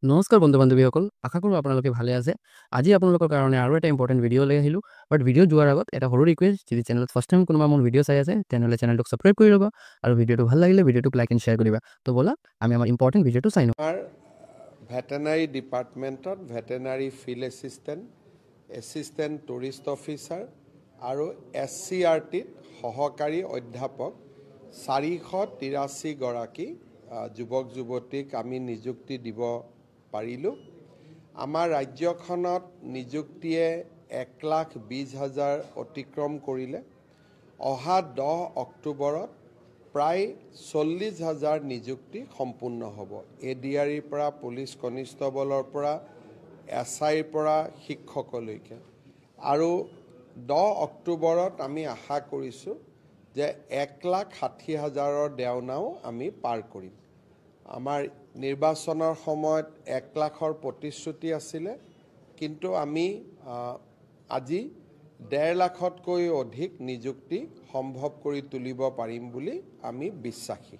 নমস্কাৰ বন্ধু বান্ধৱীসকল, আশা কৰোঁ আপোনালোকে ভালে আছে। আজি আপোনালোকৰ কাৰণে আৰু এটা ইম্পৰ্টেণ্ট ভিডিঅ' লৈ আহিলোঁ। বাট ভিডিঅ' যোৱাৰ আগত এটা সৰু ৰিকুৱেষ্ট, যদি চেনেলত ফাৰ্ষ্ট টাইম কোনোবা মোৰ ভিডিঅ' চাই আছে তেনেহ'লে চেনেলটোক ছাবস্ক্ৰাইব কৰি ল'ব আৰু ভিডিঅ'টো ভাল লাগিলে ভিডিঅ'টোক লাইক এণ্ড শ্বেয়াৰ কৰিবা। তো ব'লা আমি আমাৰ ইম্পৰ্টেণ্ট ভিডিঅ'টো চাই লওঁ। আমাৰ ভেটেনাৰী ডিপাৰ্টমেণ্টত veterinary field assistant tourist officer আৰু SCRTত সহকাৰী অধ্যাপক 483 গৰাকী যুৱক যুৱতীক আমি নিযুক্তি দিব পাৰিলোঁ। আমাৰ ৰাজ্যখনত নিযুক্তিয়ে 1,20,000 অতিক্ৰম কৰিলে। অহা 10 অক্টোবৰত প্ৰায় 40,000 নিযুক্তি সম্পূৰ্ণ হ'ব। ADREৰ পৰা পুলিচ কনিষ্টবলৰ পৰা SIৰ পৰা শিক্ষকলৈকে। আৰু 10 অক্টোবৰত আমি আশা কৰিছোঁ যে 1,60,000ৰ দেওনাও আমি পাৰ কৰিম। আমাৰ নিৰ্বাচনৰ সময়ত 1 লাখৰ প্ৰতিশ্ৰুতি আছিলে, কিন্তু আমি আজি 1.5 লাখতকৈ অধিক নিযুক্তি সম্ভৱ কৰি তুলিব পাৰিম বুলি আমি বিশ্বাসী।